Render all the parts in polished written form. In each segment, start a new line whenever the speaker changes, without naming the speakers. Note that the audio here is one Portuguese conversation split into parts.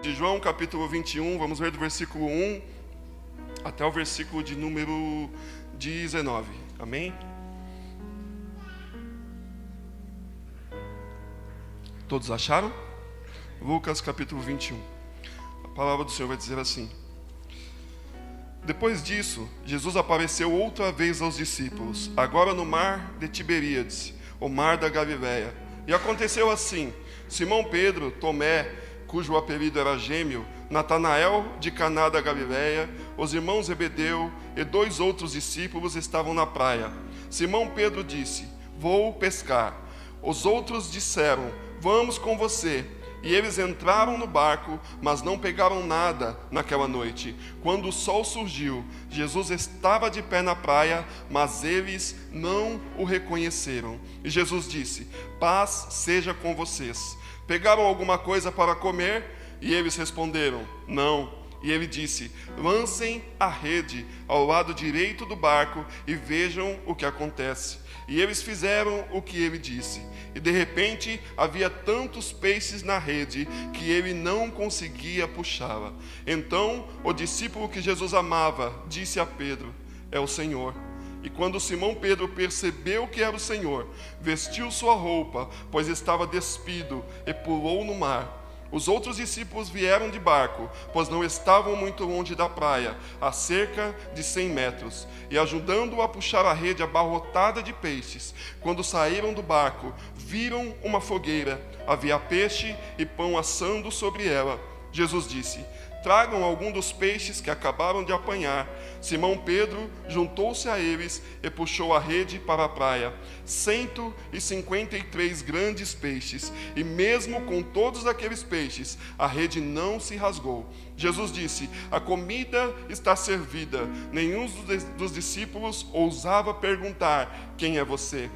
de João, capítulo 21, vamos ver do versículo 1 até o versículo de número 19. Amém? Todos acharam? Lucas, capítulo 21. A palavra do Senhor vai dizer assim: Depois disso, Jesus apareceu outra vez aos discípulos, agora no mar de Tiberíades, o mar da Galileia. E aconteceu assim: Simão Pedro, Tomé, cujo apelido era Gêmeo, Natanael de Caná da Galileia, os irmãos Zebedeu e 2 outros discípulos estavam na praia. Simão Pedro disse: Vou pescar. Os outros disseram: Vamos com você. E eles entraram no barco, mas não pegaram nada naquela noite. Quando o sol surgiu, Jesus estava de pé na praia, mas eles não o reconheceram. E Jesus disse: Paz seja com vocês. Pegaram alguma coisa para comer? E eles responderam: Não. E ele disse: Lancem a rede ao lado direito do barco e vejam o que acontece. E eles fizeram o que ele disse. E de repente havia tantos peixes na rede que ele não conseguia puxá-la. Então o discípulo que Jesus amava disse a Pedro: É o Senhor. E quando Simão Pedro percebeu que era o Senhor, vestiu sua roupa, pois estava despido, e pulou no mar. Os outros discípulos vieram de barco, pois não estavam muito longe da praia, a cerca de 100 metros, e ajudando-o a puxar a rede abarrotada de peixes. Quando saíram do barco, viram uma fogueira, havia peixe e pão assando sobre ela. Jesus disse: Tragam algum dos peixes que acabaram de apanhar. Simão Pedro juntou-se a eles e puxou a rede para a praia. 153 grandes peixes, e mesmo com todos aqueles peixes, a rede não se rasgou. Jesus disse: A comida está servida. Nenhum dos discípulos ousava perguntar: Quem é você?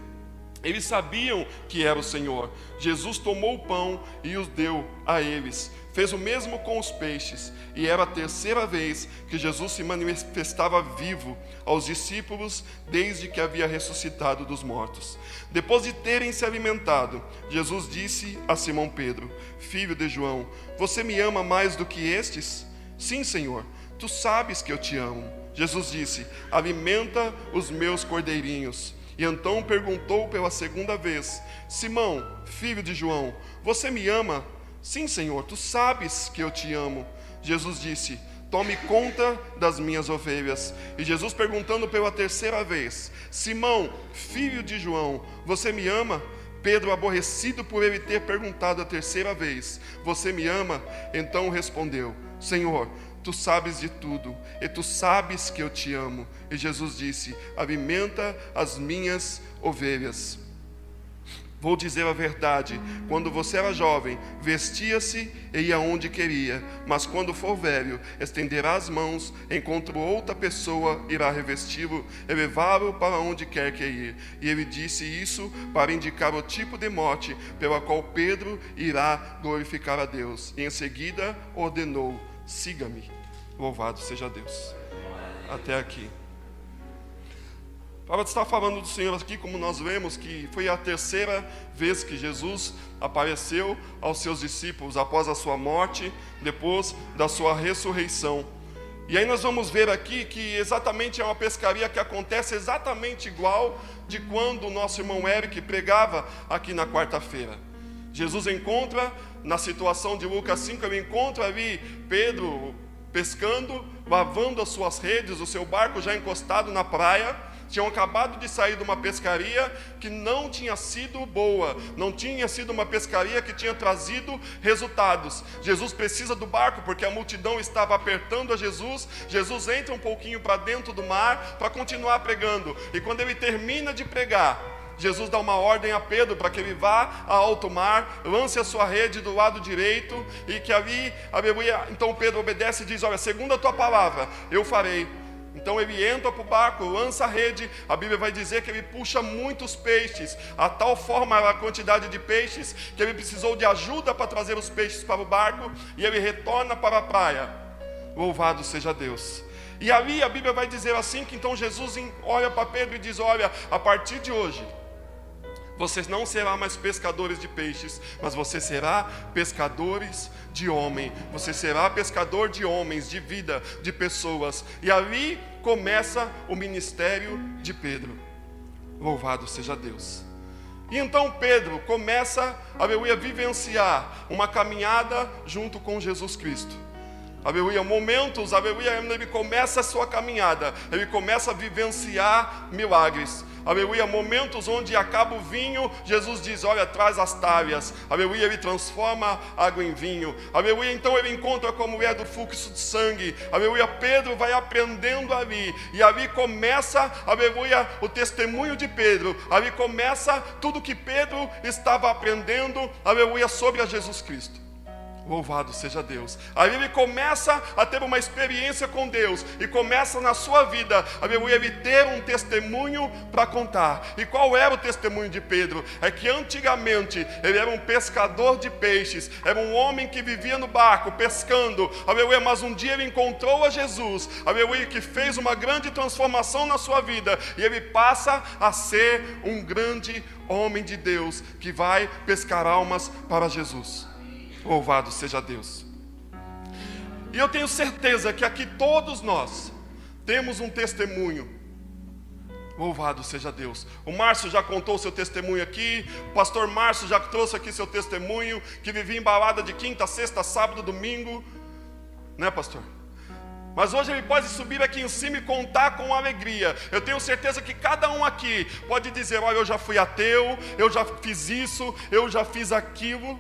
Eles sabiam que era o Senhor. Jesus tomou o pão e os deu a eles. Fez o mesmo com os peixes, e era a terceira vez que Jesus se manifestava vivo aos discípulos desde que havia ressuscitado dos mortos. Depois de terem se alimentado, Jesus disse a Simão Pedro: Filho de João, você me ama mais do que estes? Sim, Senhor, tu sabes que eu te amo. Jesus disse: Alimenta os meus cordeirinhos. E então perguntou pela segunda vez: Simão, filho de João, você me ama? Sim, Senhor, tu sabes que eu te amo. Jesus disse: Tome conta das minhas ovelhas. E Jesus perguntando pela terceira vez: Simão, filho de João, você me ama? Pedro, aborrecido por ele ter perguntado a terceira vez: Você me ama? Então respondeu: Senhor, tu sabes de tudo, e tu sabes que eu te amo. E Jesus disse: Alimenta as minhas ovelhas. Vou dizer a verdade: quando você era jovem, vestia-se e ia onde queria, mas quando for velho, estenderá as mãos, enquanto outra pessoa irá revesti-lo e levá-lo para onde quer que ir. E ele disse isso para indicar o tipo de morte pela qual Pedro irá glorificar a Deus. E em seguida ordenou: Siga-me. Louvado seja Deus. Até aqui. Para estar falando do Senhor aqui, como nós vemos, que foi a terceira vez que Jesus apareceu aos seus discípulos após a sua morte, depois da sua ressurreição. E aí nós vamos ver aqui que exatamente é uma pescaria que acontece exatamente igual de quando o nosso irmão Eric pregava aqui na quarta-feira. Jesus encontra, na situação de Lucas 5, ele encontra ali Pedro pescando, lavando as suas redes, o seu barco já encostado na praia. Tinham acabado de sair de uma pescaria que não tinha sido boa, não tinha sido uma pescaria que tinha trazido resultados. Jesus precisa do barco porque a multidão estava apertando a Jesus. Jesus entra um pouquinho para dentro do mar para continuar pregando. E quando ele termina de pregar, Jesus dá uma ordem a Pedro para que ele vá a alto mar, lance a sua rede do lado direito, e que ali, aleluia, então Pedro obedece e diz: Olha, segundo a tua palavra, eu farei. Então ele entra para o barco, lança a rede. A Bíblia vai dizer que ele puxa muitos peixes, a tal forma a quantidade de peixes, que ele precisou de ajuda para trazer os peixes para o barco, e ele retorna para a praia. Louvado seja Deus. E ali a Bíblia vai dizer assim, que então Jesus olha para Pedro e diz: Olha, a partir de hoje, Você não será mais pescadores de peixes, mas você será pescadores de homem. Você será pescador de homens, de vida, de pessoas. E ali começa o ministério de Pedro. Louvado seja Deus. E então Pedro começa, aleluia, a vivenciar uma caminhada junto com Jesus Cristo. Aleluia, momentos, aleluia, ele começa a sua caminhada, ele começa a vivenciar milagres. Aleluia, momentos onde acaba o vinho, Jesus diz, olha, traz as talhas. Aleluia, ele transforma água em vinho. Aleluia, então ele encontra com a mulher do fluxo de sangue. Aleluia, Pedro vai aprendendo ali. E ali começa, aleluia, o testemunho de Pedro. Ali começa tudo que Pedro estava aprendendo, aleluia, sobre a Jesus Cristo. Louvado seja Deus. Aí ele começa a ter uma experiência com Deus. E começa na sua vida, aleluia, ele ter um testemunho para contar. E qual era o testemunho de Pedro? É que antigamente ele era um pescador de peixes. Era um homem que vivia no barco, pescando. Aleluia, mas um dia ele encontrou a Jesus. Aleluia, que fez uma grande transformação na sua vida. E ele passa a ser um grande homem de Deus, que vai pescar almas para Jesus. Louvado seja Deus. E eu tenho certeza que aqui todos nós temos um testemunho. Louvado seja Deus. O Márcio já contou seu testemunho aqui. O pastor Márcio já trouxe aqui seu testemunho, que vivia em balada de quinta, sexta, sábado, domingo. Né, pastor? Mas hoje ele pode subir aqui em cima e contar com alegria. Eu tenho certeza que cada um aqui pode dizer, olha, eu já fui ateu, eu já fiz isso, eu já fiz aquilo.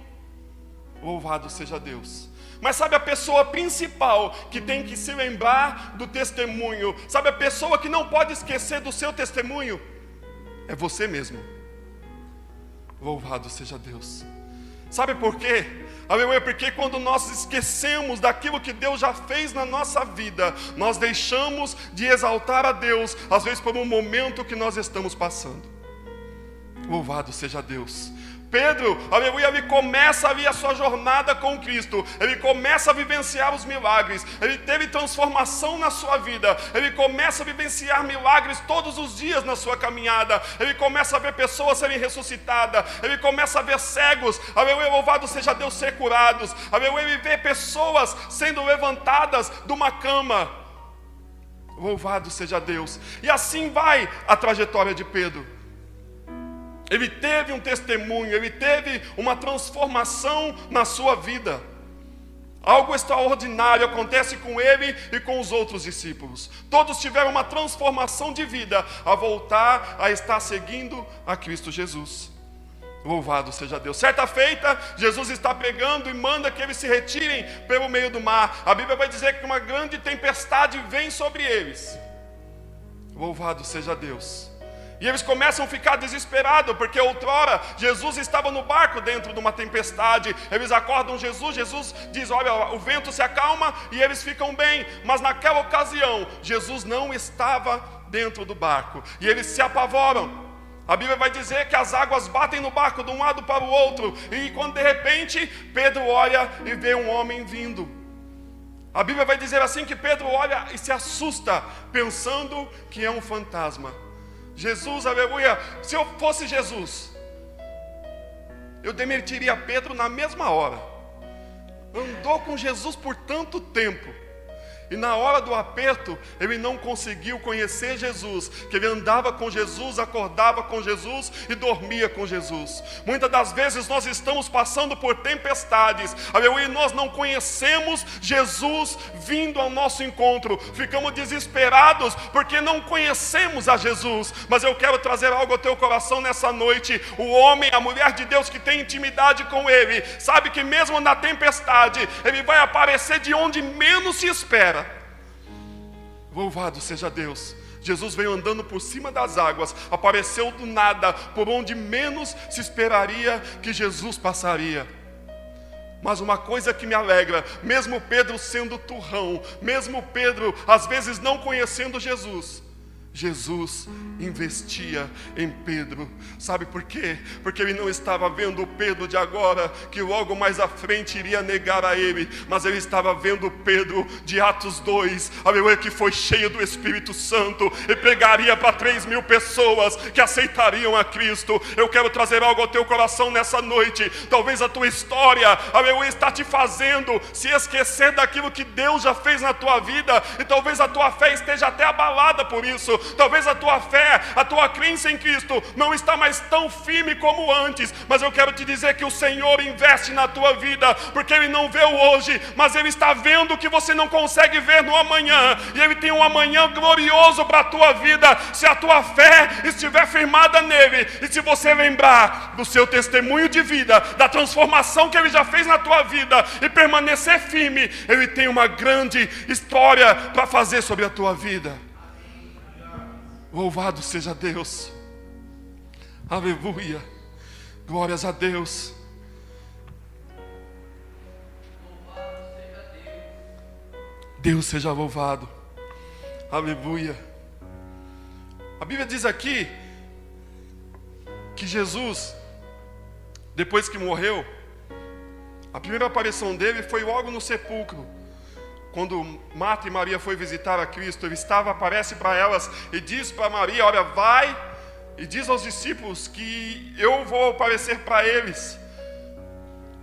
Louvado seja Deus. Mas sabe a pessoa principal que tem que se lembrar do testemunho? Sabe a pessoa que não pode esquecer do seu testemunho? É você mesmo. Louvado seja Deus. Sabe por quê? Aleluia, porque quando nós esquecemos daquilo que Deus já fez na nossa vida, nós deixamos de exaltar a Deus, às vezes por um momento que nós estamos passando. Louvado seja Deus. Pedro, aleluia, ele começa ali a sua jornada com Cristo. Ele começa a vivenciar os milagres. Ele teve transformação na sua vida. Ele começa a vivenciar milagres todos os dias na sua caminhada. Ele começa a ver pessoas serem ressuscitadas. Ele começa a ver cegos, aleluia, louvado seja Deus, ser curados. Aleluia, ele vê pessoas sendo levantadas de uma cama. Louvado seja Deus. E assim vai a trajetória de Pedro. Ele teve um testemunho, ele teve uma transformação na sua vida. Algo extraordinário acontece com ele e com os outros discípulos. Todos tiveram uma transformação de vida a voltar a estar seguindo a Cristo Jesus. Louvado seja Deus. Certa feita, Jesus está pregando e manda que eles se retirem pelo meio do mar. A Bíblia vai dizer que uma grande tempestade vem sobre eles. Louvado seja Deus. E eles começam a ficar desesperados, porque outrora Jesus estava no barco dentro de uma tempestade. Eles acordam Jesus, Jesus diz, olha, o vento se acalma e eles ficam bem. Mas naquela ocasião, Jesus não estava dentro do barco. E eles se apavoram. A Bíblia vai dizer que as águas batem no barco de um lado para o outro. E quando de repente, Pedro olha e vê um homem vindo. A Bíblia vai dizer assim que Pedro olha e se assusta, pensando que é um fantasma. Jesus, aleluia, se eu fosse Jesus, eu demitiria Pedro na mesma hora. Andou com Jesus por tanto tempo, e na hora do aperto, ele não conseguiu conhecer Jesus, que ele andava com Jesus, acordava com Jesus e dormia com Jesus. Muitas das vezes nós estamos passando por tempestades, aleluia, e nós não conhecemos Jesus vindo ao nosso encontro. Ficamos desesperados porque não conhecemos a Jesus. Mas eu quero trazer algo ao teu coração nessa noite. O homem, a mulher de Deus que tem intimidade com Ele, sabe que mesmo na tempestade, Ele vai aparecer de onde menos se espera. Louvado seja Deus. Jesus veio andando por cima das águas, apareceu do nada, por onde menos se esperaria que Jesus passaria. Mas uma coisa que me alegra, mesmo Pedro sendo turrão, mesmo Pedro às vezes não conhecendo Jesus, Jesus investia em Pedro. Sabe por quê? Porque ele não estava vendo o Pedro de agora, que logo mais à frente iria negar a ele, mas ele estava vendo o Pedro de Atos 2, aleluia, que foi cheio do Espírito Santo e pregaria para 3.000 pessoas que aceitariam a Cristo. Eu quero trazer algo ao teu coração nessa noite. Talvez a tua história, aleluia, está te fazendo se esquecer daquilo que Deus já fez na tua vida, e talvez a tua fé esteja até abalada por isso. Talvez a tua fé, a tua crença em Cristo não está mais tão firme como antes, mas eu quero te dizer que o Senhor investe na tua vida, porque Ele não vê o hoje, mas Ele está vendo o que você não consegue ver no amanhã, e Ele tem um amanhã glorioso para a tua vida, se a tua fé estiver firmada nele, e se você lembrar do seu testemunho de vida, da transformação que Ele já fez na tua vida, e permanecer firme, Ele tem uma grande história para fazer sobre a tua vida. Louvado seja Deus, aleluia, glórias a Deus. Deus seja louvado, aleluia. A Bíblia diz aqui que Jesus, depois que morreu, a primeira aparição dele foi logo no sepulcro. Quando Marta e Maria foi visitar a Cristo, ele aparece para elas e diz para Maria: olha, vai e diz aos discípulos que eu vou aparecer para eles.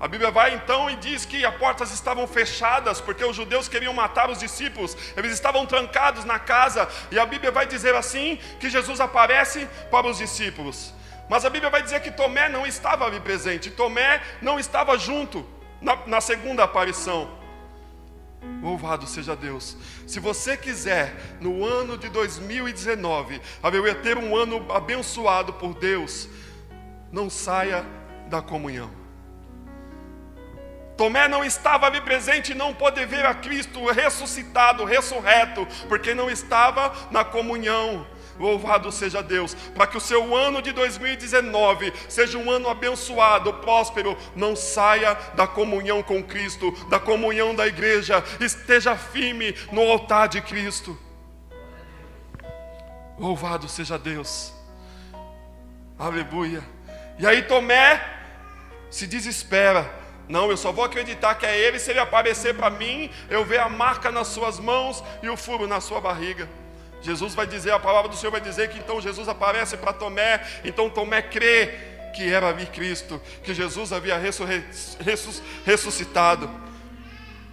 A Bíblia vai então e diz que as portas estavam fechadas, porque os judeus queriam matar os discípulos, eles estavam trancados na casa, e a Bíblia vai dizer assim, que Jesus aparece para os discípulos. Mas a Bíblia vai dizer que Tomé não estava ali presente, Tomé não estava junto na segunda aparição. Louvado seja Deus. Se você quiser, no ano de 2019, aleluia, ter um ano abençoado por Deus, não saia da comunhão. Tomé não estava ali presente e não pôde ver a Cristo ressuscitado, ressurreto, porque não estava na comunhão. Louvado seja Deus, para que o seu ano de 2019 seja um ano abençoado, próspero. Não saia da comunhão com Cristo, da comunhão da igreja. Esteja firme no altar de Cristo. Louvado seja Deus, aleluia. E aí Tomé se desespera. Não, eu só vou acreditar que é Ele se Ele aparecer para mim, eu ver a marca nas suas mãos e o furo na sua barriga. Jesus vai dizer, a palavra do Senhor vai dizer que então Jesus aparece para Tomé. Então Tomé crê que era ali Cristo, que Jesus havia ressuscitado.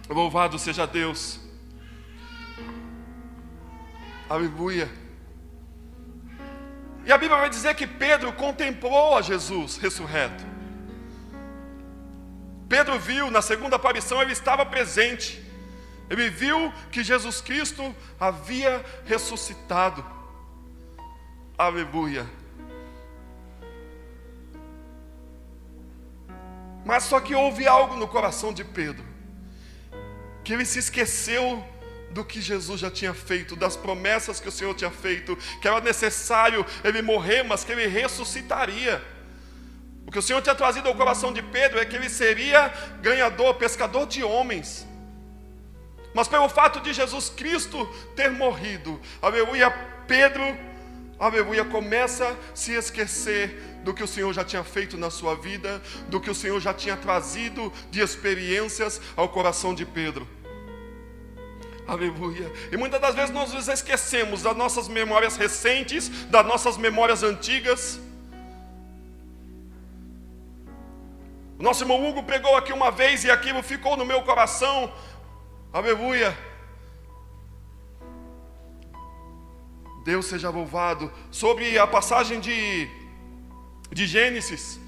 Louvado seja Deus, aleluia. E a Bíblia vai dizer que Pedro contemplou a Jesus ressurreto. Pedro viu, na segunda aparição ele estava presente. Ele viu que Jesus Cristo havia ressuscitado. Aleluia. Mas só que houve algo no coração de Pedro, que ele se esqueceu do que Jesus já tinha feito, das promessas que o Senhor tinha feito, que era necessário ele morrer, mas que ele ressuscitaria. O que o Senhor tinha trazido ao coração de Pedro é que ele seria ganhador, pescador de homens. Mas pelo fato de Jesus Cristo ter morrido, aleluia, Pedro, aleluia, começa a se esquecer do que o Senhor já tinha feito na sua vida, do que o Senhor já tinha trazido de experiências ao coração de Pedro. Aleluia. E muitas das vezes nós nos esquecemos das nossas memórias recentes, das nossas memórias antigas. O nosso irmão Hugo pregou aqui uma vez e aquilo ficou no meu coração. Aleluia. Deus seja louvado. Sobre a passagem de Gênesis,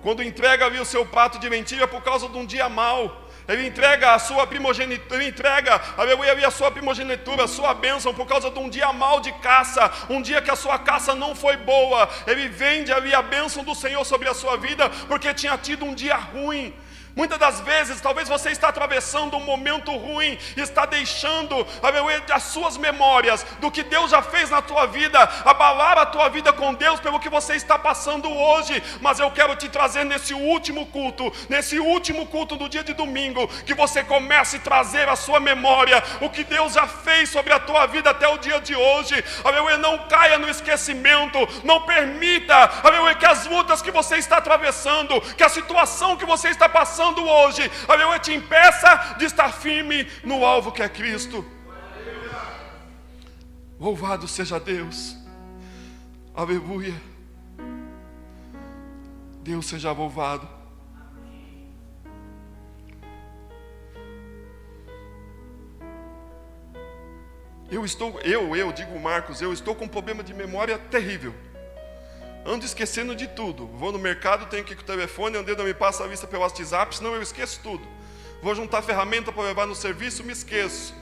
quando entrega ali o seu prato de lentilha por causa de um dia mau. Ele entrega a sua primogenitura, aleluia, a sua primogenitura, a sua bênção por causa de um dia mau de caça, um dia que a sua caça não foi boa. Ele vende ali a bênção do Senhor sobre a sua vida, porque tinha tido um dia ruim. Muitas das vezes, talvez você está atravessando um momento ruim, está deixando, aleluia, as suas memórias do que Deus já fez na tua vida, abalar a tua vida com Deus pelo que você está passando hoje. Mas eu quero te trazer nesse último culto do dia de domingo, que você comece a trazer à sua memória o que Deus já fez sobre a tua vida até o dia de hoje. Aleluia, não caia no esquecimento, não permita, aleluia, que as lutas que você está atravessando, que a situação que você está passando hoje, aleluia, te impeça de estar firme no alvo que é Cristo. Louvado seja Deus, aleluia, Deus seja louvado. Eu digo Marcos, eu estou com um problema de memória terrível. Ando esquecendo de tudo. Vou no mercado, tenho que ir com o telefone, o dedo me passa a vista pelo WhatsApp, senão eu esqueço tudo. Vou juntar ferramenta para levar no serviço, me esqueço.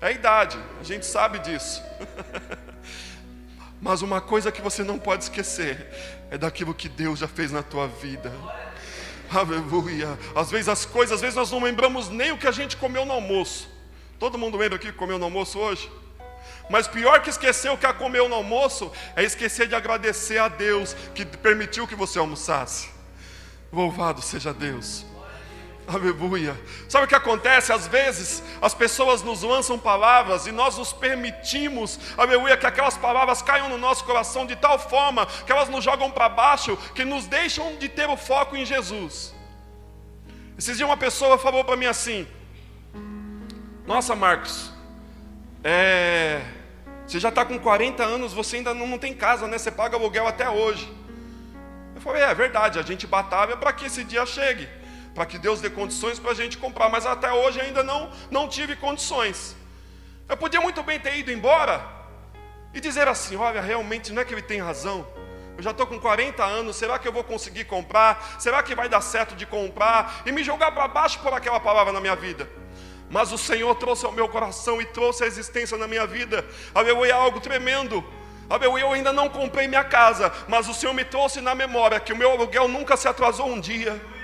É a idade, a gente sabe disso. Mas uma coisa que você não pode esquecer é daquilo que Deus já fez na tua vida. Aleluia. Às vezes nós não lembramos nem o que a gente comeu no almoço. Todo mundo lembra aqui que comeu no almoço hoje? Mas pior que esquecer o que comeu no almoço é esquecer de agradecer a Deus que permitiu que você almoçasse. Louvado seja Deus. Aleluia. Sabe o que acontece? Às vezes as pessoas nos lançam palavras e nós nos permitimos, aleluia, que aquelas palavras caiam no nosso coração de tal forma que elas nos jogam para baixo, que nos deixam de ter o foco em Jesus. Esses dias uma pessoa falou para mim assim: nossa, Marcos, você já está com 40 anos, você ainda não tem casa, né? Você paga aluguel até hoje. Eu falei, é verdade, a gente batalha para que esse dia chegue, para que Deus dê condições para a gente comprar, mas até hoje ainda não tive condições. Eu podia muito bem ter ido embora e dizer assim, olha, realmente não é que ele tem razão, eu já estou com 40 anos, será que eu vou conseguir comprar? Será que vai dar certo de comprar? E me jogar para baixo por aquela palavra na minha vida. Mas o Senhor trouxe ao meu coração e trouxe a existência na minha vida, aleluia, algo tremendo. Aleluia, eu ainda não comprei minha casa, mas o Senhor me trouxe na memória que o meu aluguel nunca se atrasou um dia.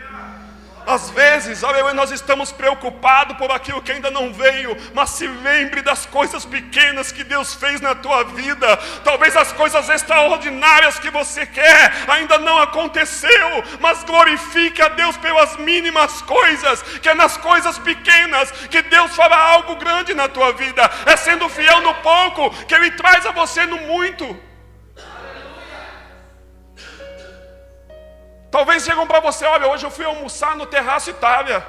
Às vezes, aleluia, nós estamos preocupados por aquilo que ainda não veio, mas se lembre das coisas pequenas que Deus fez na tua vida. Talvez as coisas extraordinárias que você quer ainda não aconteceu, mas glorifique a Deus pelas mínimas coisas, que é nas coisas pequenas que Deus fará algo grande na tua vida. É sendo fiel no pouco que Ele traz a você no muito. Talvez chegam para você, olha, hoje eu fui almoçar no Terraço Itália,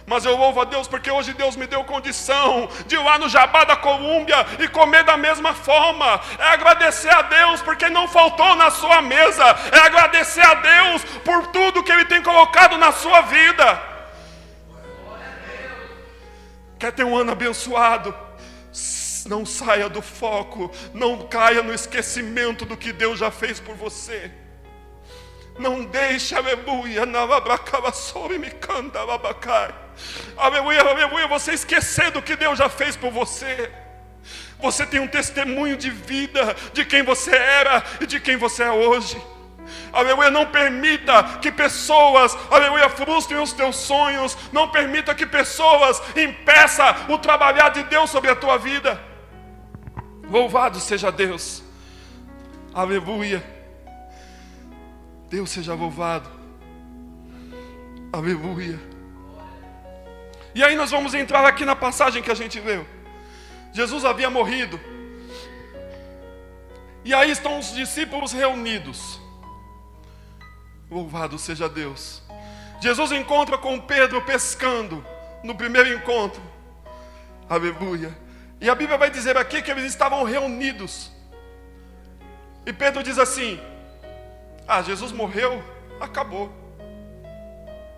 mas eu louvo a Deus porque hoje Deus me deu condição de ir lá no Jabá da Colômbia e comer da mesma forma. É agradecer a Deus porque não faltou na sua mesa, é agradecer a Deus por tudo que Ele tem colocado na sua vida. Quer ter um ano abençoado? Não saia do foco, não caia no esquecimento do que Deus já fez por você. Não deixe, aleluia, aleluia, você esquecer do que Deus já fez por você. Você tem um testemunho de vida, de quem você era e de quem você é hoje. Aleluia, não permita que pessoas, aleluia, frustrem os teus sonhos. Não permita que pessoas impeçam o trabalhar de Deus sobre a tua vida. Louvado seja Deus. Aleluia. Deus seja louvado. Aleluia. E aí nós vamos entrar aqui na passagem que a gente leu. Jesus havia morrido. E aí estão os discípulos reunidos. Louvado seja Deus. Jesus encontra com Pedro pescando no primeiro encontro. Aleluia. E a Bíblia vai dizer aqui que eles estavam reunidos. E Pedro diz assim: Jesus morreu, acabou,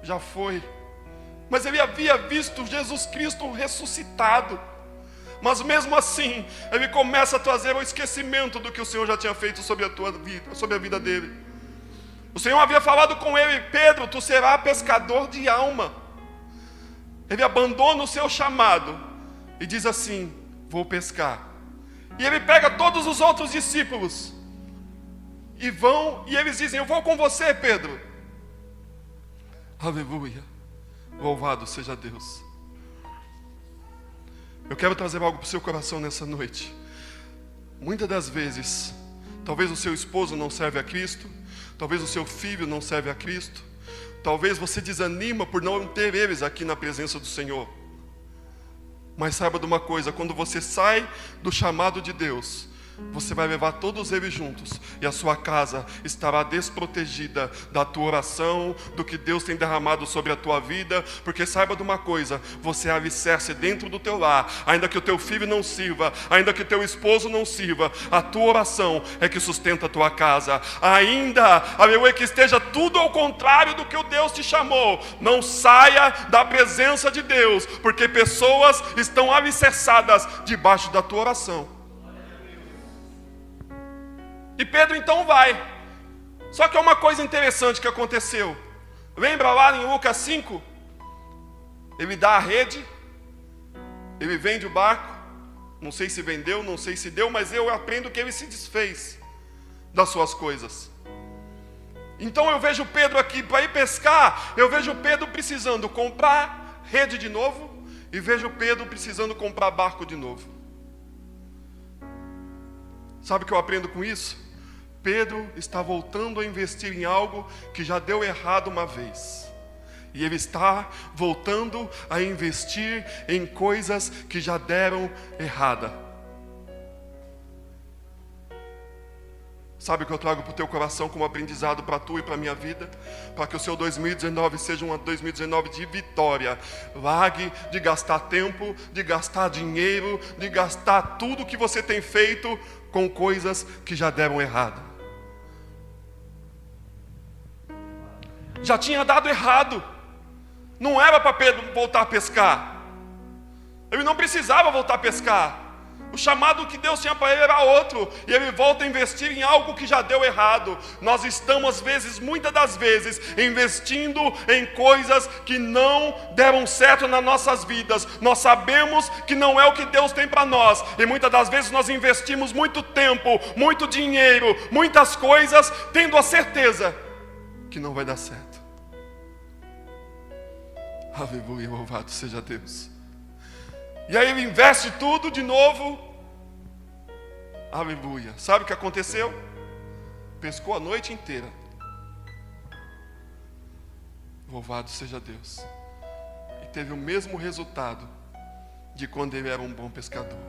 já foi. Mas ele havia visto Jesus Cristo ressuscitado. Mas mesmo assim, ele começa a trazer o esquecimento do que o Senhor já tinha feito sobre a tua vida, sobre a vida dele. O Senhor havia falado com ele: Pedro, tu serás pescador de alma. Ele abandona o seu chamado e diz assim: vou pescar. E ele pega todos os outros discípulos e vão, e eles dizem: eu vou com você, Pedro. Aleluia. Louvado seja Deus. Eu quero trazer algo para o seu coração nessa noite. Muitas das vezes, talvez o seu esposo não serve a Cristo, talvez o seu filho não serve a Cristo, talvez você desanima por não ter eles aqui na presença do Senhor. Mas saiba de uma coisa, quando você sai do chamado de Deus, você vai levar todos eles juntos, e a sua casa estará desprotegida da tua oração, do que Deus tem derramado sobre a tua vida, porque saiba de uma coisa, você é alicerce dentro do teu lar. Ainda que o teu filho não sirva, ainda que o teu esposo não sirva, a tua oração é que sustenta a tua casa. Ainda, aleluia, que esteja tudo ao contrário do que o Deus te chamou, não saia da presença de Deus, porque pessoas estão alicerçadas debaixo da tua oração. E Pedro então vai. Só que é uma coisa interessante que aconteceu. Lembra lá em Lucas 5? Ele dá a rede, ele vende o barco. Não sei se vendeu, não sei se deu, mas eu aprendo que ele se desfez das suas coisas. Então eu vejo Pedro aqui para ir pescar. Eu vejo Pedro precisando comprar rede de novo, e vejo Pedro precisando comprar barco de novo. Sabe o que eu aprendo com isso? Pedro está voltando a investir em algo que já deu errado uma vez. E ele está voltando a investir em coisas que já deram errada. Sabe o que eu trago para o teu coração como aprendizado para tu e para a minha vida? Para que o seu 2019 seja um 2019 de vitória. Largue de gastar tempo, de gastar dinheiro, de gastar tudo que você tem feito com coisas que já deram errado. Já tinha dado errado. Não era para Pedro voltar a pescar. Ele não precisava voltar a pescar. O chamado que Deus tinha para ele era outro. E ele volta a investir em algo que já deu errado. Nós estamos, às vezes, muitas das vezes, investindo em coisas que não deram certo nas nossas vidas. Nós sabemos que não é o que Deus tem para nós. E muitas das vezes nós investimos muito tempo, muito dinheiro, muitas coisas, tendo a certeza que não vai dar certo. Aleluia, louvado seja Deus. E aí ele investe tudo de novo. Aleluia. Sabe o que aconteceu? Pescou a noite inteira. Louvado seja Deus. E teve o mesmo resultado de quando ele era um bom pescador.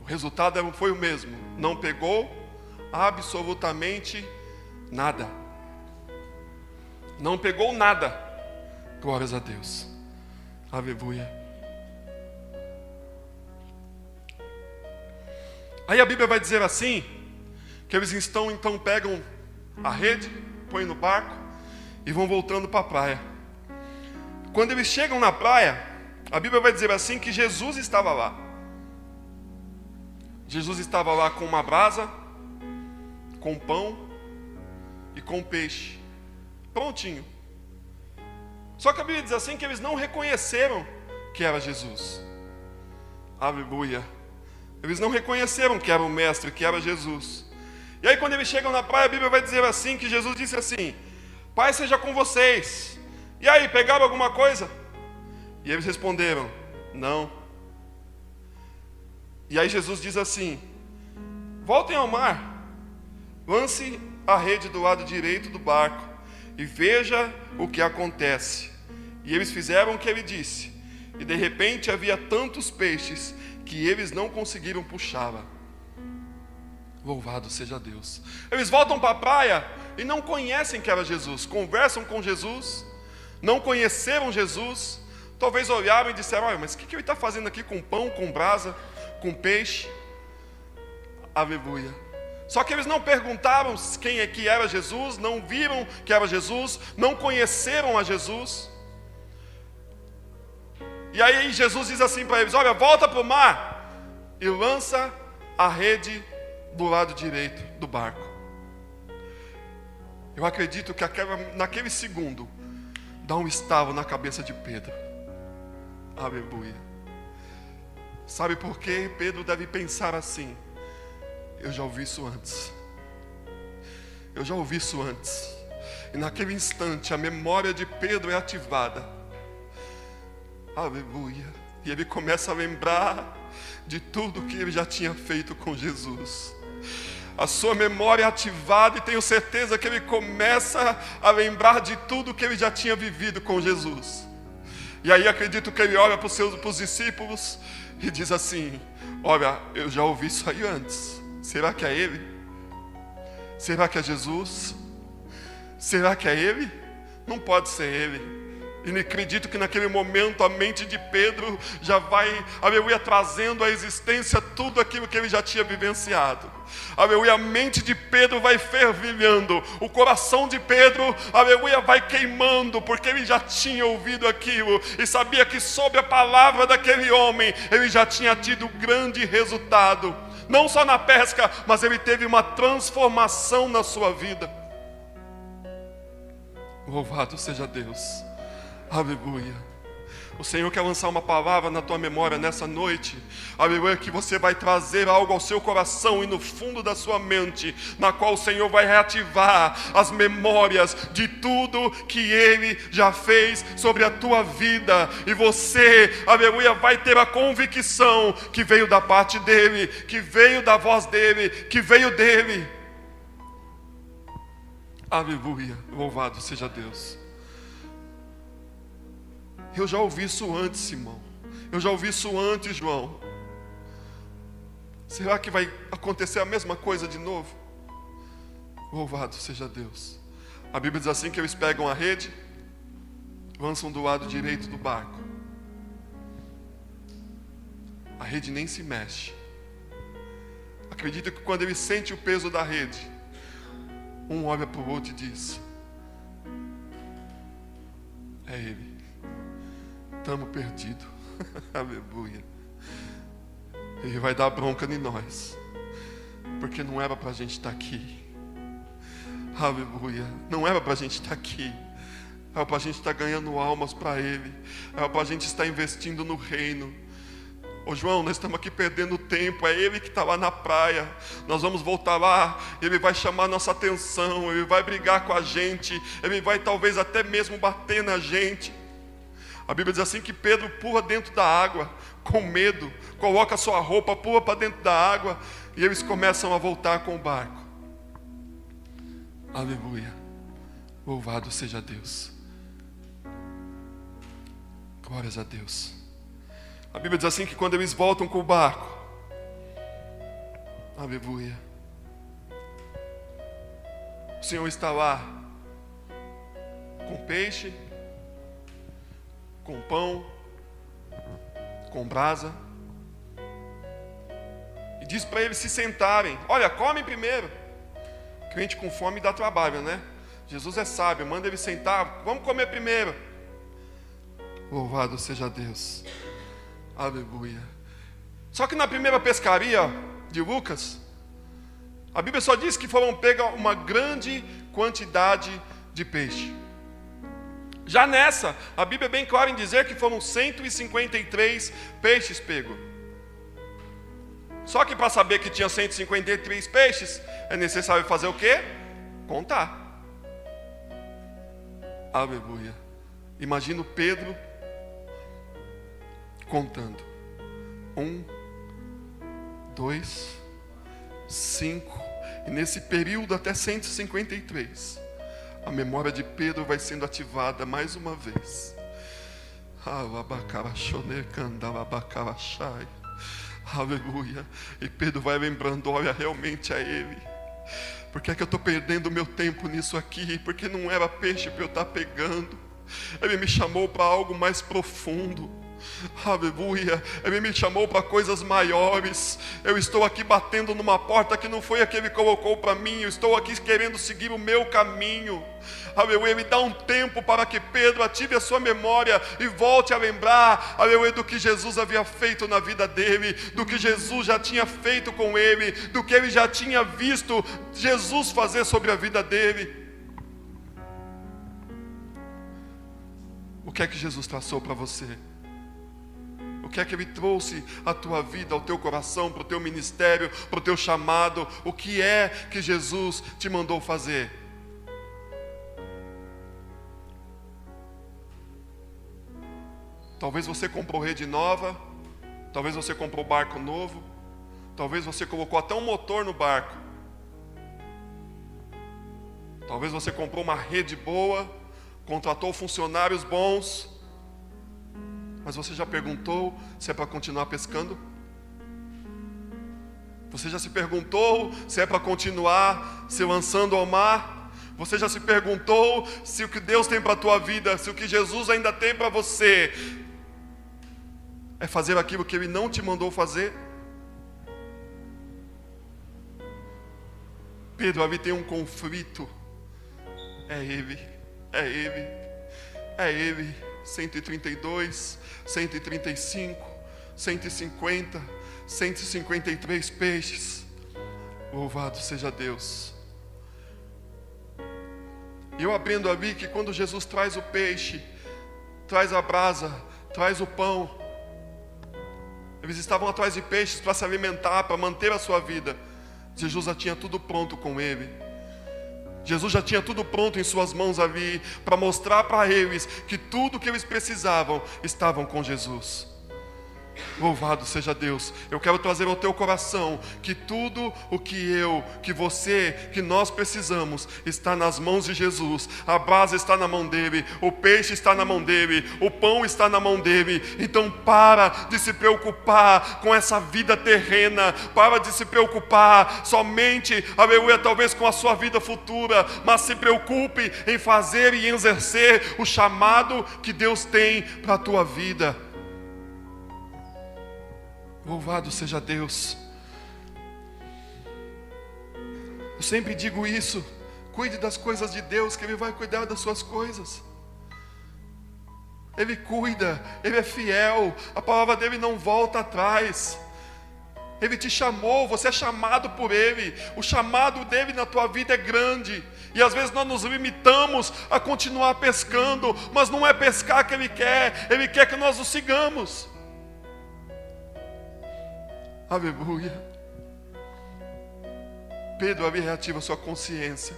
O resultado foi o mesmo. Não pegou absolutamente nada. Não pegou nada. Glórias a Deus. Aleluia. Aí a Bíblia vai dizer assim, que eles então pegam a rede, põem no barco e vão voltando para a praia. Quando eles chegam na praia, a Bíblia vai dizer assim que Jesus estava lá. Jesus estava lá com uma brasa, com pão e com peixe. Prontinho. Só que a Bíblia diz assim que eles não reconheceram que era Jesus. Aleluia. Eles não reconheceram que era o Mestre, que era Jesus. E aí quando eles chegam na praia, a Bíblia vai dizer assim, que Jesus disse assim: Pai seja com vocês. E aí, pegaram alguma coisa? E eles responderam: não. E aí Jesus diz assim: voltem ao mar, lance a rede do lado direito do barco e veja o que acontece. E eles fizeram o que ele disse. E de repente havia tantos peixes que eles não conseguiram puxá-la. Louvado seja Deus. Eles voltam para a praia e não conhecem que era Jesus. Conversam com Jesus, não conheceram Jesus. Talvez olharam e disseram: olha, mas o que ele está fazendo aqui com pão, com brasa, com peixe? Aleluia. Só que eles não perguntaram quem é que era Jesus, não viram que era Jesus, não conheceram a Jesus. E aí Jesus diz assim para eles: olha, volta para o mar e lança a rede do lado direito do barco. Eu acredito que naquele segundo dá um estalo na cabeça de Pedro. Aleluia. Sabe por que Pedro deve pensar assim? Eu já ouvi isso antes. Eu já ouvi isso antes. E naquele instante a memória de Pedro é ativada. Aleluia. E ele começa a lembrar de tudo que ele já tinha feito com Jesus. A sua memória é ativada e tenho certeza que ele começa a lembrar de tudo que ele já tinha vivido com Jesus. E aí acredito que ele olha para os discípulos e diz assim: olha, eu já ouvi isso aí antes. Será que é ele? Será que é Jesus? Será que é ele? Não pode ser ele. E acredito que naquele momento a mente de Pedro já vai, aleluia, trazendo à existência tudo aquilo que ele já tinha vivenciado. Aleluia, a mente de Pedro vai fervilhando, o coração de Pedro, aleluia, vai queimando, porque ele já tinha ouvido aquilo e sabia que sob a palavra daquele homem, ele já tinha tido grande resultado. Não só na pesca, mas ele teve uma transformação na sua vida. Louvado seja Deus. Aleluia. O Senhor quer lançar uma palavra na tua memória nessa noite. Aleluia, que você vai trazer algo ao seu coração e no fundo da sua mente, na qual o Senhor vai reativar as memórias de tudo que Ele já fez sobre a tua vida. E você, aleluia, vai ter a convicção que veio da parte dEle, que veio da voz dEle, que veio dEle. Aleluia, louvado seja Deus. Eu já ouvi isso antes, Simão. Eu já ouvi isso antes, João. Será que vai acontecer a mesma coisa de novo? Louvado seja Deus. A Bíblia diz assim que eles pegam a rede, lançam do lado direito do barco. A rede nem se mexe. Acredito que quando ele sente o peso da rede, um olha para o outro e diz: é ele. Estamos perdidos. Aleluia. Ele vai dar bronca em nós, porque não era para a gente estar aqui. Aleluia. Não era para a gente estar aqui. Era para a gente estar ganhando almas para Ele. Era para a gente estar investindo no reino. Ô João, nós estamos aqui perdendo tempo. É Ele que está lá na praia. Nós vamos voltar lá. Ele vai chamar nossa atenção. Ele vai brigar com a gente. Ele vai talvez até mesmo bater na gente. A Bíblia diz assim que Pedro pula dentro da água, com medo, coloca a sua roupa, pula para dentro da água, e eles começam a voltar com o barco. Aleluia. Louvado seja Deus. Glórias a Deus. A Bíblia diz assim que quando eles voltam com o barco, aleluia, o Senhor está lá, com peixe, com pão, com brasa, e diz para eles se sentarem. Olha, comem primeiro. Crente com fome dá trabalho, né? Jesus é sábio, manda eles sentar. Vamos comer primeiro. Louvado seja Deus. Aleluia. Só que na primeira pescaria de Lucas, a Bíblia só diz que foram pegas uma grande quantidade de peixe. Já nessa, a Bíblia é bem clara em dizer que foram 153 peixes pegos. Só que para saber que tinha 153 peixes, é necessário fazer o quê? Contar. Aleluia. Imagina o Pedro contando. 1, 2, 5. E nesse período até 153. A memória de Pedro vai sendo ativada mais uma vez. Aleluia. E Pedro vai lembrando: olha, realmente é ele. Por que é que eu estou perdendo meu tempo nisso aqui? Porque não era peixe para eu estar pegando. Ele me chamou para algo mais profundo. Aleluia. Ele me chamou para coisas maiores. Eu estou aqui batendo numa porta que não foi a que Ele colocou para mim. Eu estou aqui querendo seguir o meu caminho. Aleluia. Ele dá um tempo para que Pedro ative a sua memória e volte a lembrar, aleluia, do que Jesus havia feito na vida dele, do que Jesus já tinha feito com ele, do que ele já tinha visto Jesus fazer sobre a vida dele. O que é que Jesus traçou para você? O que é que Ele trouxe à tua vida, ao teu coração, para o teu ministério, para o teu chamado? O que é que Jesus te mandou fazer? Talvez você comprou rede nova, talvez você comprou barco novo, talvez você colocou até um motor no barco. Talvez você comprou uma rede boa, contratou funcionários bons, mas você já perguntou se é para continuar pescando? Você já se perguntou se é para continuar se lançando ao mar? Você já se perguntou se o que Deus tem para a tua vida, se o que Jesus ainda tem para você, é fazer aquilo que Ele não te mandou fazer? Pedro ali tem um conflito. É Ele. 132, 135, 150, 153 peixes. Louvado seja Deus. E eu aprendo ali que quando Jesus traz o peixe, traz a brasa, traz o pão, eles estavam atrás de peixes para se alimentar, para manter a sua vida. Jesus já tinha tudo pronto com ele. Jesus já tinha tudo pronto em suas mãos ali, para mostrar para eles que tudo que eles precisavam estavam com Jesus. Louvado seja Deus. Eu quero trazer ao teu coração que tudo o que você, que nós precisamos está nas mãos de Jesus. A brasa está na mão dele, o peixe está na mão dele, o pão está na mão dele. Então para de se preocupar com essa vida terrena, para de se preocupar somente, aleluia, talvez com a sua vida futura, mas se preocupe em fazer e exercer o chamado que Deus tem para a tua vida. Louvado seja Deus. Eu sempre digo isso: cuide das coisas de Deus, que Ele vai cuidar das suas coisas. Ele cuida, Ele é fiel, a palavra dele não volta atrás. Ele te chamou, você é chamado por Ele. O chamado dele na tua vida é grande. E às vezes nós nos limitamos a continuar pescando, mas não é pescar que Ele quer que nós o sigamos. Aleluia. Pedro ali reativa sua consciência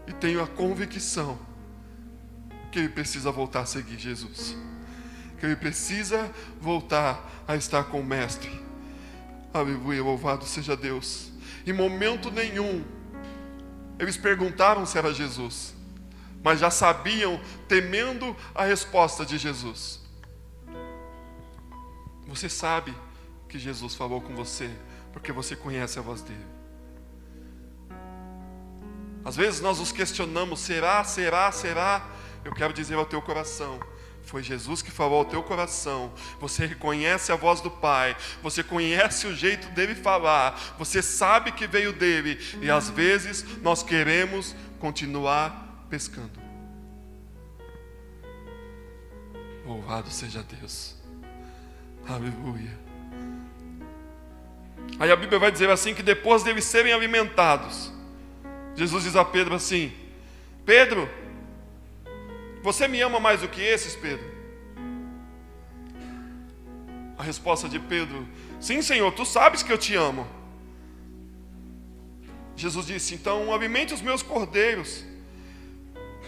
e tenho a convicção que ele precisa voltar a seguir Jesus, que ele precisa voltar a estar com o Mestre. Aleluia, louvado seja Deus. Em momento nenhum eles perguntaram se era Jesus, mas já sabiam, temendo a resposta de Jesus. Você sabe que Jesus falou com você, porque você conhece a voz dele. Às vezes nós nos questionamos: será? Eu quero dizer ao teu coração: foi Jesus que falou ao teu coração. Você reconhece a voz do Pai, você conhece o jeito dele falar, você sabe que veio dele, e às vezes nós queremos continuar pescando. Louvado seja Deus. Aleluia. Aí a Bíblia vai dizer assim, que depois deles serem alimentados, Jesus diz a Pedro assim: Pedro, você me ama mais do que esses, Pedro? A resposta de Pedro: sim, Senhor, tu sabes que eu te amo. Jesus disse: então alimente os meus cordeiros.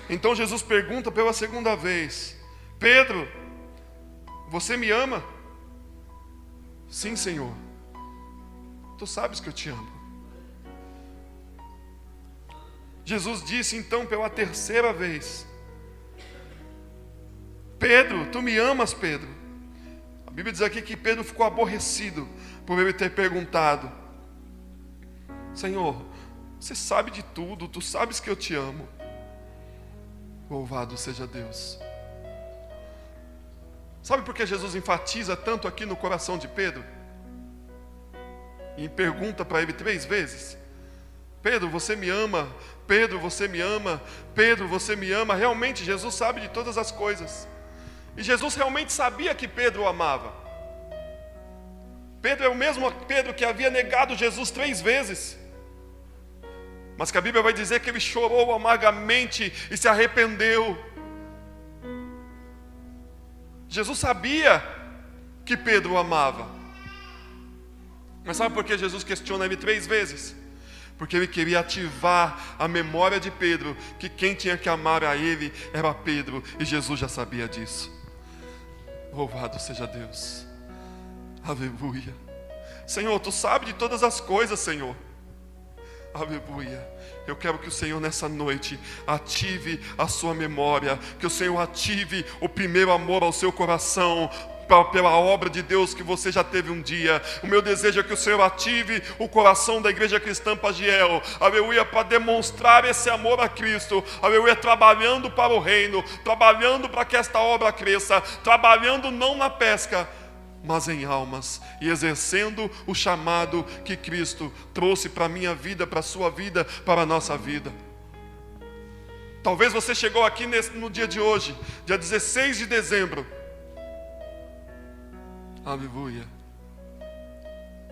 Então Jesus pergunta pela segunda vez: Pedro, você me ama? Sim, Senhor, tu sabes que eu te amo. Jesus disse então pela terceira vez: Pedro, tu me amas, Pedro? A Bíblia diz aqui que Pedro ficou aborrecido por ele ter perguntado: Senhor, você sabe de tudo, tu sabes que eu te amo. Louvado seja Deus. Sabe por que Jesus enfatiza tanto aqui no coração de Pedro? E pergunta para ele 3 vezes: Pedro, você me ama? Pedro, você me ama? Pedro, você me ama? Realmente Jesus sabe de todas as coisas. E Jesus realmente sabia que Pedro o amava. Pedro é o mesmo Pedro que havia negado Jesus 3 vezes. Mas que a Bíblia vai dizer que ele chorou amargamente e se arrependeu. Jesus sabia que Pedro o amava. Mas sabe por que Jesus questiona ele 3 vezes? Porque ele queria ativar a memória de Pedro, que quem tinha que amar a ele era Pedro, e Jesus já sabia disso. Louvado seja Deus. Aleluia. Senhor, Tu sabes de todas as coisas, Senhor. Aleluia. Eu quero que o Senhor nessa noite ative a sua memória, que o Senhor ative o primeiro amor ao seu coração, pela obra de Deus que você já teve um dia. O meu desejo é que o Senhor ative o coração da Igreja Cristã Pagiel, aleluia, para demonstrar esse amor a Cristo, aleluia, trabalhando para o reino, trabalhando para que esta obra cresça, trabalhando não na pesca, mas em almas, e exercendo o chamado que Cristo trouxe para a minha vida, para a sua vida, para a nossa vida. Talvez você chegou aqui no dia de hoje, dia 16 de dezembro, aleluia,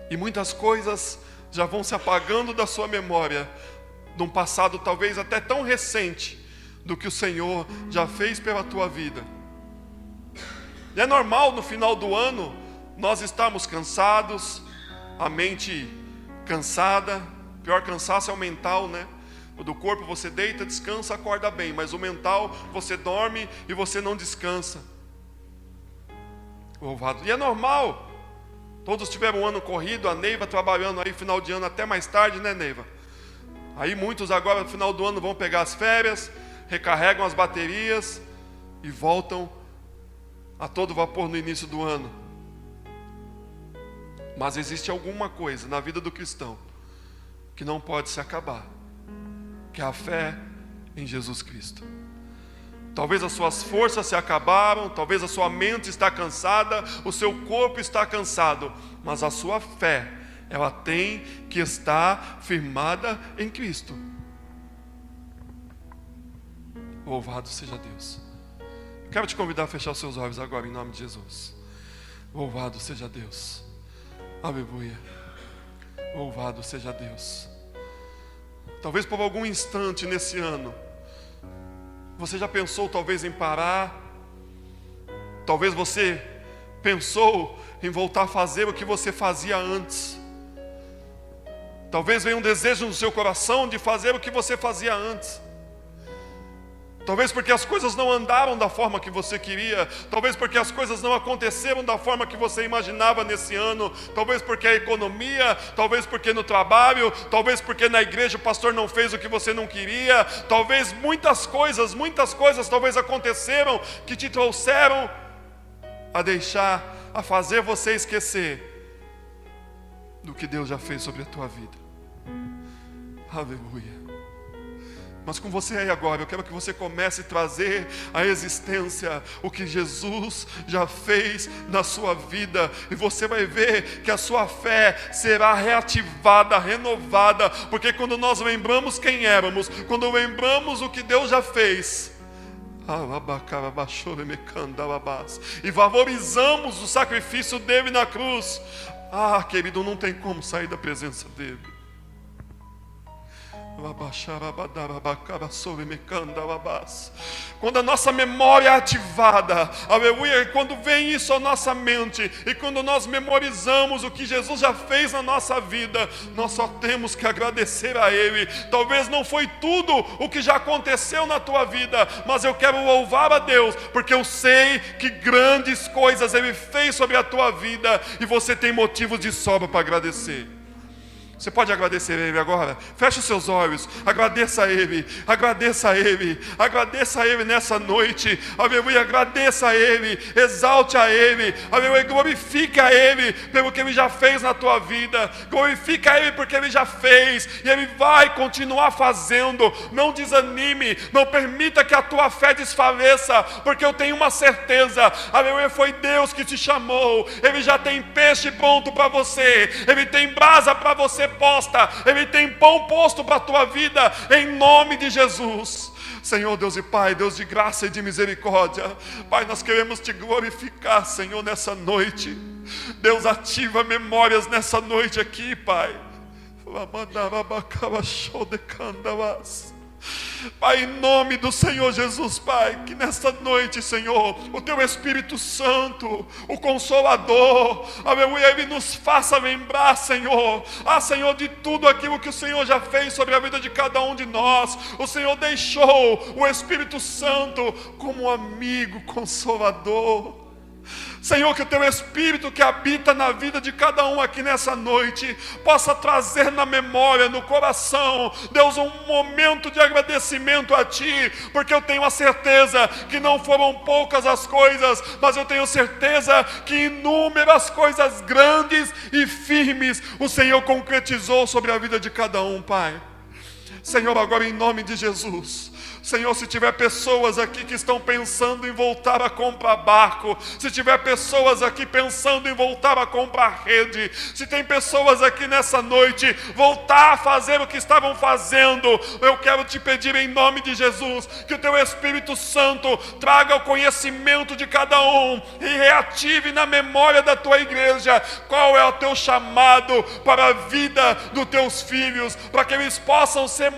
e muitas coisas já vão se apagando da sua memória, de um passado talvez até tão recente, do que o Senhor já fez pela tua vida. E é normal no final do ano nós estarmos cansados, a mente cansada. Pior cansaço é o mental, né? O do corpo você deita, descansa, acorda bem, mas o mental você dorme e você não descansa. Louvado. E é normal. Todos tiveram um ano corrido, a Neiva trabalhando aí final de ano até mais tarde, né, Neiva? Aí muitos agora no final do ano vão pegar as férias, recarregam as baterias e voltam a todo vapor no início do ano. Mas existe alguma coisa na vida do cristão que não pode se acabar, que é a fé em Jesus Cristo. Talvez as suas forças se acabaram, talvez a sua mente está cansada, o seu corpo está cansado, mas a sua fé, ela tem que estar firmada em Cristo. Louvado seja Deus. Quero te convidar a fechar os seus olhos agora em nome de Jesus. Louvado seja Deus. Aleluia. Louvado seja Deus. Talvez por algum instante nesse ano você já pensou talvez em parar. Talvez você pensou em voltar a fazer o que você fazia antes. Talvez venha um desejo no seu coração de fazer o que você fazia antes. Talvez porque as coisas não andaram da forma que você queria. Talvez porque as coisas não aconteceram da forma que você imaginava nesse ano. Talvez porque a economia, talvez porque no trabalho, talvez porque na igreja o pastor não fez o que você não queria. Talvez muitas coisas talvez aconteceram que te trouxeram a fazer você esquecer do que Deus já fez sobre a tua vida. Aleluia. Mas com você aí agora, eu quero que você comece a trazer à existência o que Jesus já fez na sua vida. E você vai ver que a sua fé será reativada, renovada. Porque quando nós lembramos quem éramos, quando lembramos o que Deus já fez, e valorizamos o sacrifício dele na cruz, querido, não tem como sair da presença dele. Quando a nossa memória é ativada, aleluia, quando vem isso à nossa mente, e quando nós memorizamos o que Jesus já fez na nossa vida, nós só temos que agradecer a Ele. Talvez não foi tudo o que já aconteceu na tua vida, mas eu quero louvar a Deus, porque eu sei que grandes coisas Ele fez sobre a tua vida, e você tem motivos de sobra para agradecer. Você pode agradecer a Ele agora? Feche os seus olhos, agradeça a Ele, agradeça a Ele, agradeça a Ele nessa noite, aleluia, agradeça a Ele, exalte a Ele, aleluia, glorifique a Ele pelo que Ele já fez na tua vida, glorifique a Ele porque Ele já fez, e Ele vai continuar fazendo. Não desanime, não permita que a tua fé desfaleça, porque eu tenho uma certeza, aleluia, foi Deus que te chamou, Ele já tem peixe pronto para você, Ele tem brasa para você posta, Ele tem pão posto para a tua vida, em nome de Jesus. Senhor Deus e Pai, Deus de graça e de misericórdia, Pai, nós queremos te glorificar, Senhor, nessa noite. Deus, ativa memórias nessa noite aqui, Pai. Pai, em nome do Senhor Jesus, Pai, que nesta noite, Senhor, o Teu Espírito Santo, o Consolador, aleluia, Ele nos faça lembrar, Senhor, Senhor, de tudo aquilo que o Senhor já fez sobre a vida de cada um de nós. O Senhor deixou o Espírito Santo como amigo consolador. Senhor, que o Teu Espírito que habita na vida de cada um aqui nessa noite, possa trazer na memória, no coração, Deus, um momento de agradecimento a Ti, porque eu tenho a certeza que não foram poucas as coisas, mas eu tenho certeza que inúmeras coisas grandes e firmes o Senhor concretizou sobre a vida de cada um, Pai. Senhor, agora em nome de Jesus, Senhor, se tiver pessoas aqui que estão pensando em voltar a comprar barco, se tiver pessoas aqui pensando em voltar a comprar rede, se tem pessoas aqui nessa noite voltar a fazer o que estavam fazendo, eu quero te pedir em nome de Jesus, que o Teu Espírito Santo traga o conhecimento de cada um e reative na memória da Tua igreja qual é o Teu chamado para a vida dos Teus filhos, para que eles possam ser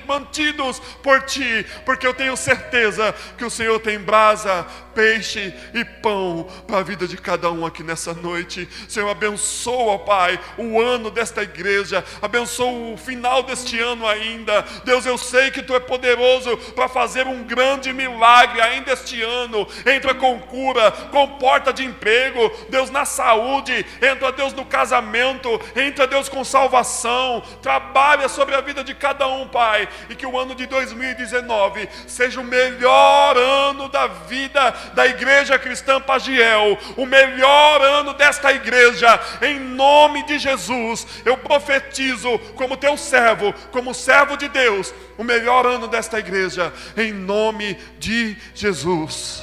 mantidos por Ti, porque eu tenho certeza que o Senhor tem brasa, peixe e pão para a vida de cada um aqui nessa noite. Senhor, abençoa, Pai, o ano desta igreja, abençoa o final deste ano ainda. Deus, eu sei que Tu é poderoso para fazer um grande milagre ainda este ano. Entra com cura, com porta de emprego, Deus, na saúde, entra, Deus, no casamento, entra, Deus, com salvação, trabalha sobre a vida de cada um, Pai, e que o ano de 2019 seja o melhor ano da vida da Igreja Cristã Pagiel, o melhor ano desta igreja, em nome de Jesus. Eu profetizo como Teu servo, como servo de Deus, o melhor ano desta igreja, em nome de Jesus.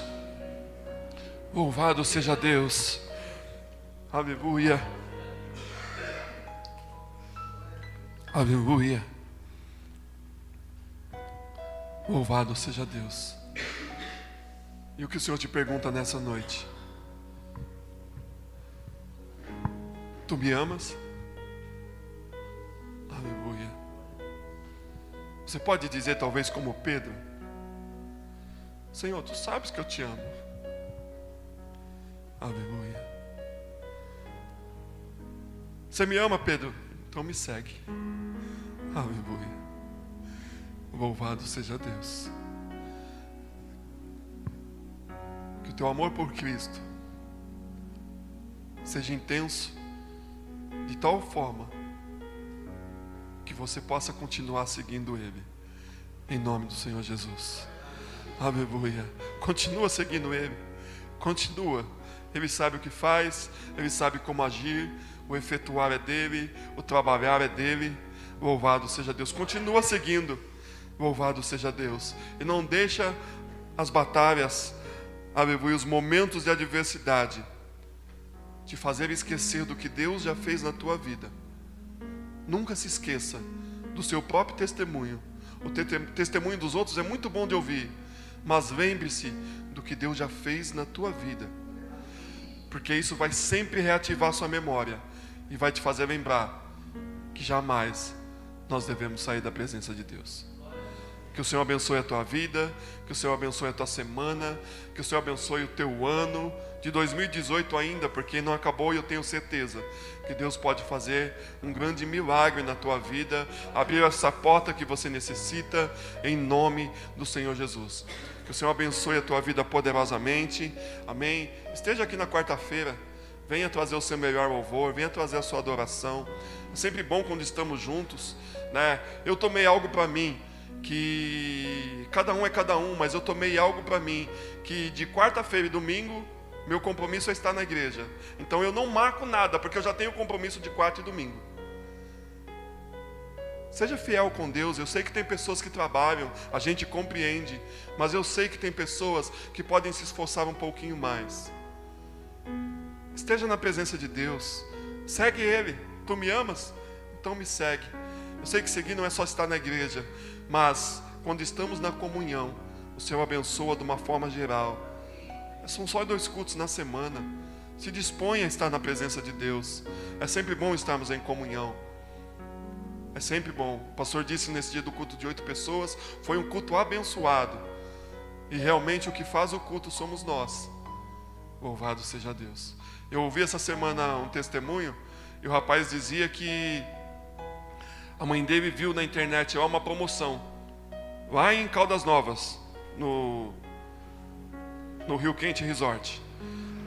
Louvado seja Deus, aleluia, aleluia. Louvado seja Deus. E o que o Senhor te pergunta nessa noite? Tu me amas? Aleluia. Você pode dizer talvez como Pedro: Senhor, Tu sabes que eu te amo. Aleluia. Você me ama, Pedro? Então me segue. Aleluia. Louvado seja Deus. Que o teu amor por Cristo seja intenso de tal forma que você possa continuar seguindo Ele, em nome do Senhor Jesus. Aleluia. Continua seguindo Ele. Continua. Ele sabe o que faz, Ele sabe como agir. O efetuar é dele, o trabalhar é dele. Louvado seja Deus. Continua seguindo. Louvado seja Deus. E não deixa as batalhas, aleluia, os momentos de adversidade te fazer esquecer do que Deus já fez na tua vida. Nunca se esqueça do seu próprio testemunho. O testemunho dos outros é muito bom de ouvir, mas lembre-se do que Deus já fez na tua vida, porque isso vai sempre reativar sua memória e vai te fazer lembrar que jamais nós devemos sair da presença de Deus. Que o Senhor abençoe a tua vida, que o Senhor abençoe a tua semana, que o Senhor abençoe o teu ano de 2018 ainda, porque não acabou, e eu tenho certeza que Deus pode fazer um grande milagre na tua vida, abrir essa porta que você necessita, em nome do Senhor Jesus. Que o Senhor abençoe a tua vida poderosamente, amém? Esteja aqui na quarta-feira, venha trazer o seu melhor louvor, venha trazer a sua adoração. É sempre bom quando estamos juntos, né? Eu tomei algo para mim, que cada um é cada um, mas eu tomei algo para mim, que de quarta-feira e domingo meu compromisso é estar na igreja. Então eu não marco nada, porque eu já tenho compromisso de quarta e domingo. Seja fiel com Deus. Eu sei que tem pessoas que trabalham, a gente compreende, mas eu sei que tem pessoas que podem se esforçar um pouquinho mais. Esteja na presença de Deus, segue Ele. Tu me amas? Então me segue. Eu sei que seguir não é só estar na igreja, mas quando estamos na comunhão, o Senhor abençoa de uma forma geral. São só 2 cultos na semana. Se disponha a estar na presença de Deus. É sempre bom estarmos em comunhão. É sempre bom. O pastor disse nesse dia do culto de 8 pessoas, foi um culto abençoado. E realmente o que faz o culto somos nós. Louvado seja Deus. Eu ouvi essa semana um testemunho, e o rapaz dizia que a mãe dele viu na internet uma promoção lá em Caldas Novas, no Rio Quente Resort.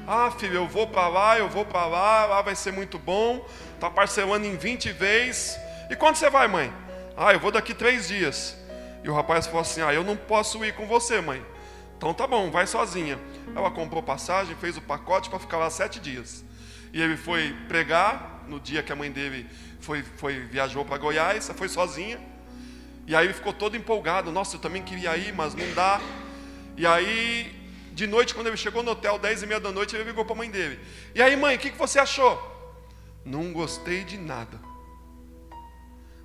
Ah, filho, eu vou para lá, lá vai ser muito bom. Está parcelando em 20 vezes. E quando você vai, mãe? Ah, eu vou daqui 3 dias. E o rapaz falou assim: ah, eu não posso ir com você, mãe. Então tá bom, vai sozinha. Ela comprou passagem, fez o pacote para ficar lá 7 dias. E ele foi pregar no dia que a mãe dele viajou para Goiás, foi sozinha. E aí ele ficou todo empolgado. Nossa, eu também queria ir, mas não dá. E aí, de noite, quando ele chegou no hotel, 10h30 da noite, ele ligou para a mãe dele. E aí, mãe, o que você achou? Não gostei de nada.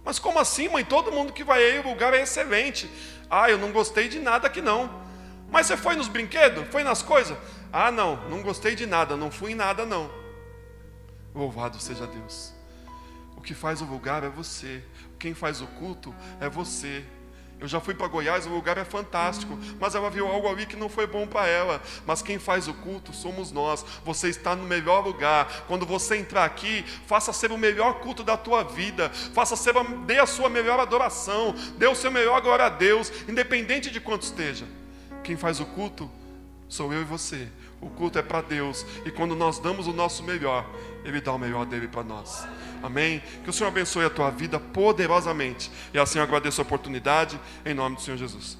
Mas como assim, mãe? Todo mundo que vai aí, o lugar é excelente. Ah, eu não gostei de nada aqui não. Mas você foi nos brinquedos? Foi nas coisas? Ah, não gostei de nada, não fui em nada não. Louvado seja Deus. O que faz o lugar é você. Quem faz o culto é você. Eu já fui para Goiás, o lugar é fantástico, mas ela viu algo ali que não foi bom para ela. Mas quem faz o culto somos nós. Você está no melhor lugar. Quando você entrar aqui, faça ser o melhor culto da tua vida. Dê a sua melhor adoração. Dê o seu melhor glória a Deus, independente de quanto esteja. Quem faz o culto sou eu e você. O culto é para Deus. E quando nós damos o nosso melhor, Ele dá o melhor dele para nós. Amém? Que o Senhor abençoe a tua vida poderosamente. E assim eu agradeço a oportunidade, em nome do Senhor Jesus.